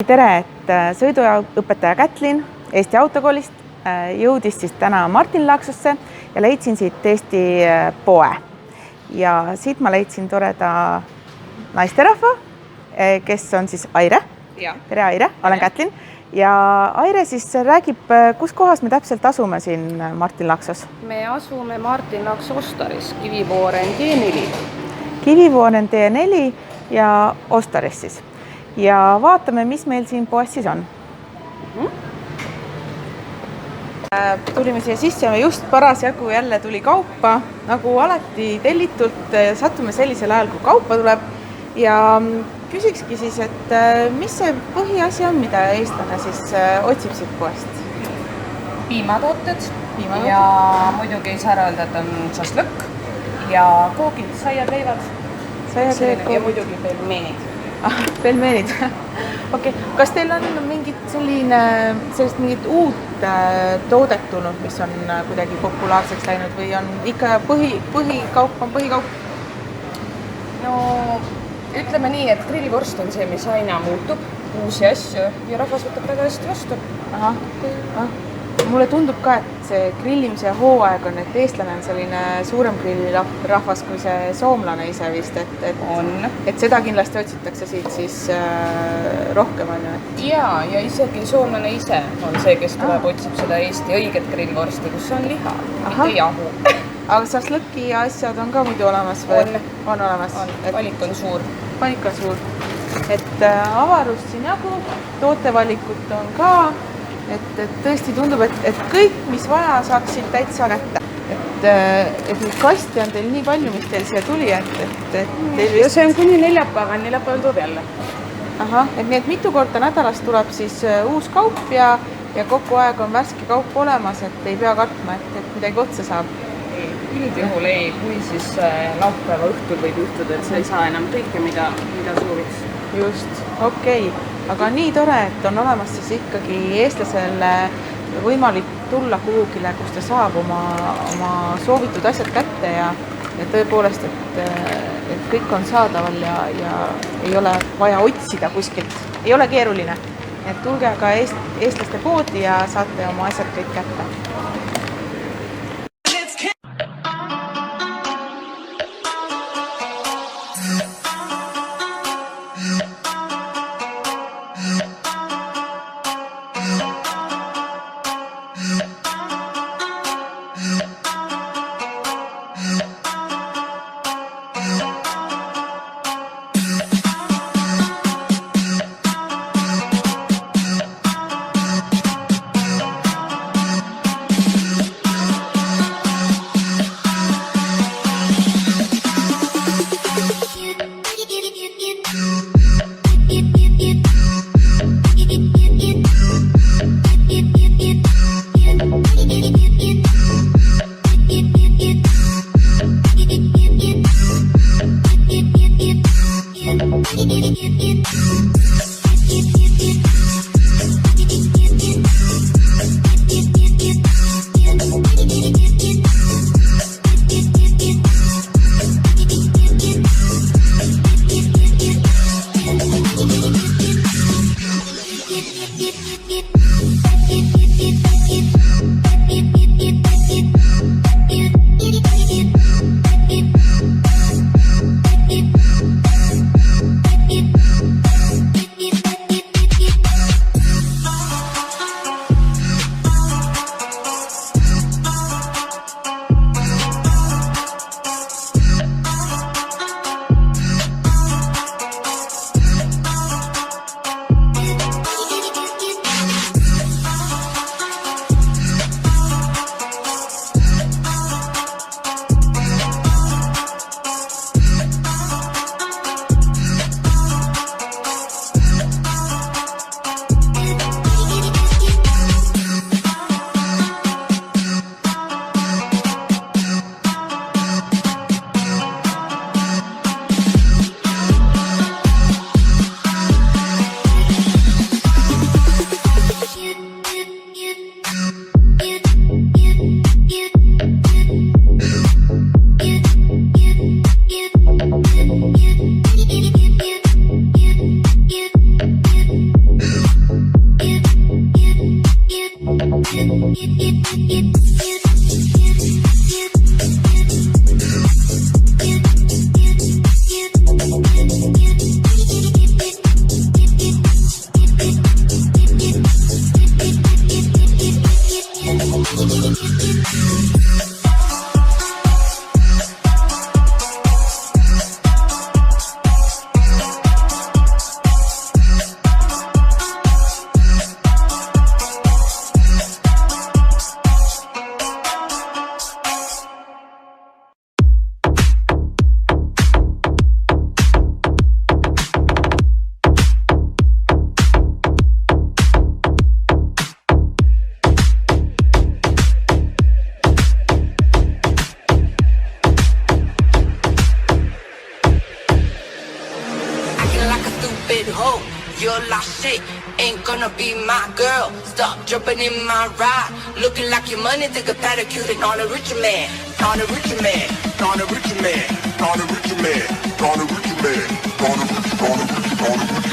tere, et sõiduõpetaja Kätlin Eesti autokoolist jõudis siis täna Martinlaaksosse ja leidsin siit Eesti poe. Ja siit ma leidsin toreda naisterahva, kes on siis Aire. Tere Aire, olen Kätlin. Ja Aire siis räägib, kus kohas me täpselt asume siin Martinlaaksos? Me asume Martinlaakso Ostaris, Kivivooren T4. Kivivooren T4 ja Ostaris siis. Ja vaatame, mis meil siin poes siis on. Tulime siia sisse ja just parasjagu jälle tuli kaupa. Nagu alati tellitult sattume sellisel ajal, kui kaupa tuleb. Ja küsikski siis, et mis see põhiasi on, mida eestlane siis otsib siit poest? Piimatooted ja muidugi ei saa öelda, et on šašlõkk ja koogid, saiad, leivad. Ja muidugi pelmeenid. Pelmeenid. Okei. Kas teil on mingit mingit uut toodet tulnud, mis on kuidagi populaarseks läinud või on ikka põhikaup on põhikaup? No ütleme nii, et grillivorst on see, mis aina muutub, uusi asju ja rahvas võtab väga hästi vastu. Mulle tundub ka, et see grillimise hooaeg on, et eestlane on selline suurem grillirahvas kui see soomlane ise vist, et seda kindlasti otsitakse siit siis rohkem on ju. Ja isegi soomlane ise on see, kes tuleb, otsib seda Eesti õiget grillvorsti, kus on liha, mitte jahu. Aga šašlõki ja asjad on ka muidu olemas või? On olemas. Valik on suur. Valik on suur. Et avarust siin jagu, tootevalikut on ka. Et tõesti tundub, et kõik, mis vaja, saaks siit täitsa kätte. Et nüüd kasti on teil nii palju, mis teil siia tuli, Ja see on kuni neljapäeval tuleb jälle. Et nii, et mitu korda nädalas tuleb siis uus kaup ja kogu aeg on värske kaup olemas, et ei pea kartma, et midagi otsa saab. Üldjuhul ei, kui siis laupäeva õhtul võib juhtuda, et sa ei saa enam kõike, mida sooviks. Just, okei. Aga nii tore, et on olemas siis ikkagi eestlasel võimalik tulla kuhugile, kus ta saab oma soovitud asjad kätte ja tõepoolest, et kõik on saadaval ja ei ole vaja otsida kuskilt. Ei ole keeruline. Et tulge aga eestlaste poodi ja saate oma asjad kõik kätte. dead hoe. You're lost shit, ain't gonna be my girl. Stop jumping in my ride. Looking like your money, take a pedicure and on a richer man. On a richer man, on a richer man, on a richer man, on a richer man, on a richer man, on a richer man.